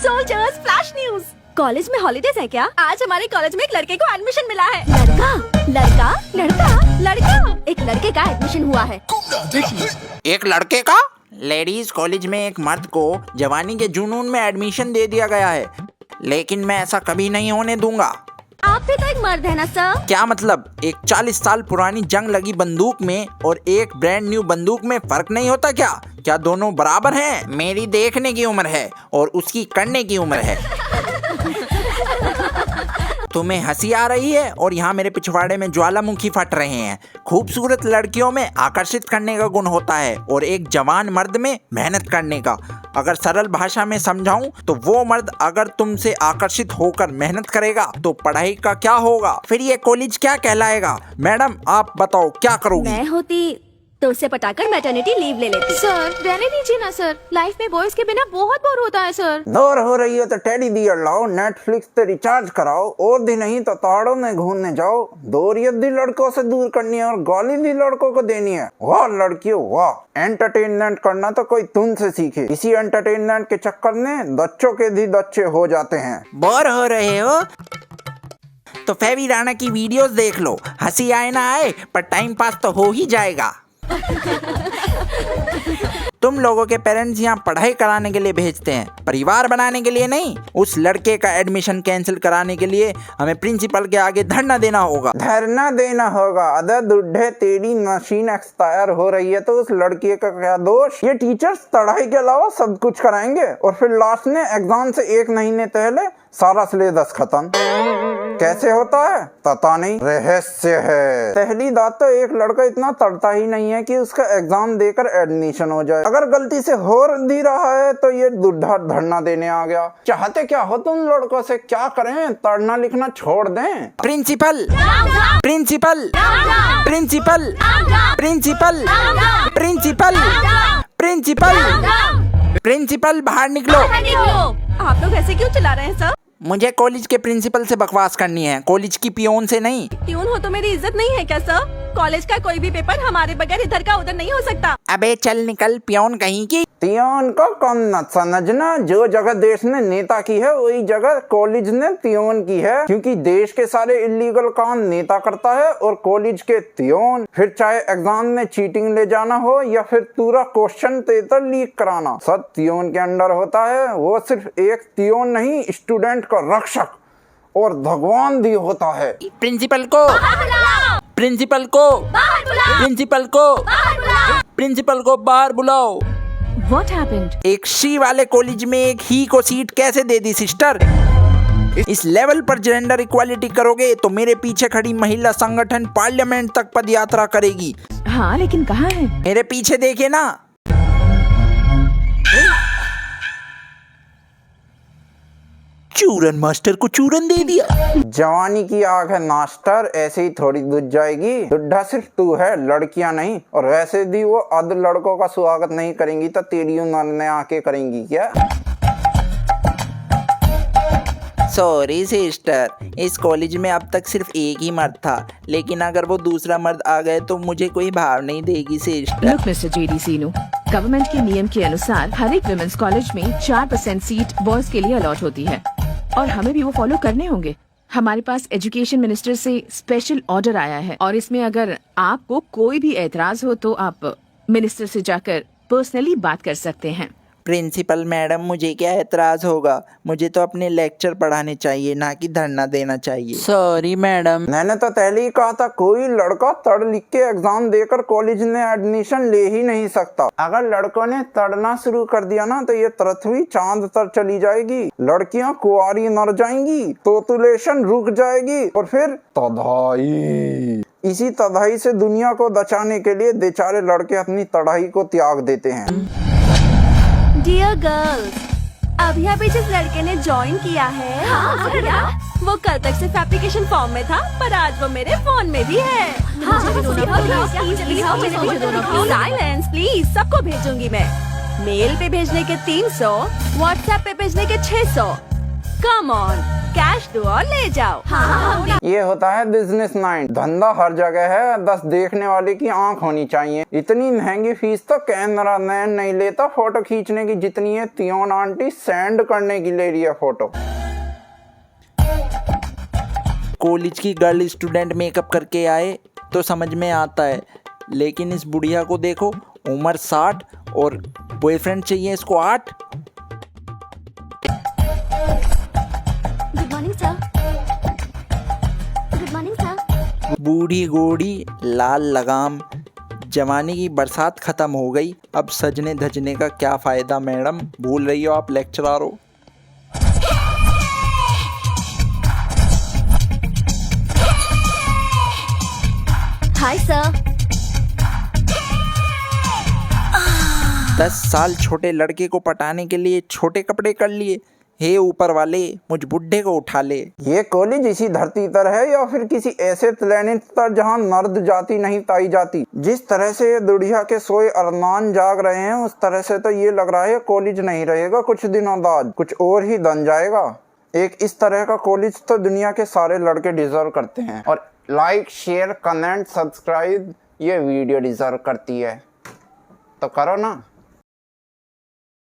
Soldiers flash news. College में holidays है क्या? आज हमारे कॉलेज में एक लड़के को एडमिशन मिला है। लड़का लड़का लड़का लड़का एक लड़के का एडमिशन हुआ है। एक लड़के का? लेडीज कॉलेज में एक मर्द को जवानी के जुनून में एडमिशन दे दिया गया है, लेकिन मैं ऐसा कभी नहीं होने दूंगा। आप भी तो एक मर्द है ना सर? क्या मतलब? एक 40 साल पुरानी जंग लगी बंदूक में और एक ब्रांड न्यू बंदूक में फर्क नहीं होता क्या? क्या दोनों बराबर हैं? मेरी देखने की उम्र है और उसकी करने की उम्र है। तुम्हें हंसी आ रही है और यहाँ मेरे पिछवाड़े में ज्वालामुखी फट रहे हैं। खूबसूरत लड़कियों में आकर्षित करने का गुण होता है और एक जवान मर्द में मेहनत करने का। अगर सरल भाषा में समझाऊं तो वो मर्द अगर तुमसे आकर्षित होकर मेहनत करेगा तो पढ़ाई का क्या होगा? फिर ये कॉलेज क्या कहलाएगा? मैडम आप बताओ क्या करोगी? मैं होती तो उसे पटाकर मैटरनिटी लीव ले लेती। सर रहने दीजिए ना सर, लाइफ में बॉयज के बिना बहुत बोर होता है सर। बोर हो रही है तो टेडी बियर लाओ, नेटफ्लिक्स पे रिचार्ज कराओ और भी नहीं तो ताड़ों में घूमने जाओ। बोरियत भी लड़कों से दूर करनी है और गाली भी लड़कों को देनी है। वाह लड़कियों वाह, एंटरटेनमेंट करना तो कोई तुमसे सीखे। इसी एंटरटेनमेंट के चक्कर में बच्चों के भी बच्चे हो जाते हैं। बोर हो रहे हो तो फेवी राणा की वीडियोस देख लो। हंसी आए ना आए पर टाइम पास तो हो ही जाएगा। तुम लोगों के पेरेंट्स यहाँ पढ़ाई कराने के लिए भेजते हैं, परिवार बनाने के लिए नहीं। उस लड़के का एडमिशन कैंसिल कराने के लिए हमें प्रिंसिपल के आगे धरना देना होगा। धरना देना होगा? अदर दुड्ढे तेरी मशीन एक्सपायर हो रही है तो उस लड़के का क्या दोष? ये टीचर्स पढ़ाई के अलावा सब कुछ कराएंगे और फिर लास्ट में एग्जाम से 1 महीने पहले सारा सिलेबस खत्म। कैसे होता है पता नहीं, रहस्य है। पहली बात तो एक लड़का इतना तड़ता ही नहीं है कि उसका एग्जाम देकर एडमिशन हो जाए। अगर गलती से हो भी रहा है तो ये दुड्ढा धरना देने आ गया। चाहते क्या हो तुम लड़कों से? क्या करें, पढ़ना लिखना छोड़ दें? Principal principal principal principal principal principal principal बाहर निकलो। आप लोग ऐसे क्यों चिल्ला रहे हैं सर? मुझे कॉलेज के प्रिंसिपल से बकवास करनी है, कॉलेज की पियोन से नहीं। ट्यून हो तो मेरी इज्जत नहीं है क्या सर? कॉलेज का कोई भी पेपर हमारे बगैर इधर का उधर नहीं हो सकता। अबे चल निकल पियोन कहीं की। पियोन को कम न समझना। जो जगह देश ने नेता की है वही जगह कॉलेज ने पियोन की है, क्योंकि देश के सारे इलीगल काम नेता करता है और कॉलेज के पियोन। फिर चाहे एग्जाम में चीटिंग ले जाना हो या फिर पूरा क्वेश्चन पेपर लीक कराना, सब पियोन के अंडर होता है। वो सिर्फ एक पियोन नहीं, स्टूडेंट का रक्षक और भगवान भी होता है। प्रिंसिपल को प्रिंसिपल को प्रिंसिपल को प्रिंसिपल को बाहर बुलाओ। What happened? एक शी वाले कॉलेज में एक ही को सीट कैसे दे दी सिस्टर? इस लेवल पर जेंडर इक्वालिटी करोगे तो मेरे पीछे खड़ी महिला संगठन पार्लियामेंट तक पद यात्रा करेगी। हाँ लेकिन कहाँ है? मेरे पीछे देखे ना। चूरन मास्टर को चूरन दे दिया। जवानी की आग है मास्टर, ऐसे ही थोड़ी बुझ जाएगी। दुड्ढा सिर्फ तू है, लड़कियां नहीं। और वैसे भी वो अध लड़कों का स्वागत नहीं करेंगी तो तेरी उम्र में आके करेंगी क्या? सॉरी सिस्टर, इस कॉलेज में अब तक सिर्फ एक ही मर्द था, लेकिन अगर वो दूसरा मर्द आ गए तो मुझे कोई भाव नहीं देगी सिस्टर। Look Mr. JD सीनू, गवर्नमेंट के नियम के अनुसार हर एक विमेंस कॉलेज में 4% सीट बॉयज के लिए अलॉट होती है और हमें भी वो फॉलो करने होंगे। हमारे पास एजुकेशन मिनिस्टर से स्पेशल ऑर्डर आया है और इसमें अगर आपको कोई भी एतराज हो तो आप मिनिस्टर से जाकर पर्सनली बात कर सकते हैं। प्रिंसिपल मैडम मुझे क्या एतराज होगा? मुझे तो अपने लेक्चर पढ़ाने चाहिए, ना कि धरना देना चाहिए। Sorry madam. मैंने तो पहले ही कहा था कोई लड़का तड़ लिख के एग्जाम देकर कॉलेज में एडमिशन ले ही नहीं सकता। अगर लड़कों ने तड़ना शुरू कर दिया ना तो ये पृथ्वी चांद तर चली जाएगी, लड़कियां कुंवारी मर जाएंगी, पॉपुलेशन रुक जाएगी और फिर तबाही। इसी तबाही से दुनिया को बचाने के लिए बेचारे लड़के अपनी तड़ाई को त्याग देते हैं। डियर गर्ल्स, अभी अभी जिस लड़के ने ज्वाइन किया है वो कल तक सिर्फ एप्लीकेशन फॉर्म में था, पर आज वो मेरे फोन में भी है। साइलेंस प्लीज, सबको भेजूंगी मैं। मेल पे भेजने के 300, व्हाट्सएप पे भेजने के 600, कम ऑन, कैश दो और ले जाओ। ये होता है बिजनेस माइंड। धंधा हर जगह है, बस देखने वाले की आंख होनी चाहिए। इतनी महंगी फीस तो कैमरा मैन नहीं लेता फोटो खींचने की जितनी है तियोन आंटी सेंड करने की ले रही है फोटो। कॉलेज की गर्ल स्टूडेंट मेकअप करके आए तो समझ में आता है, लेकिन इस बुढ़िया को देखो, उम्र 60 और बॉयफ्रेंड चाहिए इसको 8। Good morning sir. Good morning sir. बूढ़ी गोड़ी लाल लगाम, जवानी की बरसात खत्म हो गई, अब सजने धजने का क्या फायदा मैडम, भूल रही हो आप लेक्चरर हो। Hi sir. 10 साल छोटे लड़के को पटाने के लिए छोटे कपड़े कर लिए। हे ऊपर वाले, मुझ बुढ़े को उठा ले। ये कॉलेज इसी धरती पर है या फिर किसी ऐसे प्लेनेट पर जहाँ मर्द जाति नहीं पाई जाती। जिस तरह से ये दुनिया के सोए अरमान जाग रहे हैं, उस तरह से तो ये लग रहा है कॉलेज नहीं रहेगा, कुछ दिनों बाद कुछ और ही बन जाएगा। एक इस तरह का कॉलेज तो दुनिया के सारे लड़के डिजर्व करते हैं। और लाइक, शेयर, कमेंट, सब्सक्राइब ये वीडियो डिजर्व करती है, तो करो ना।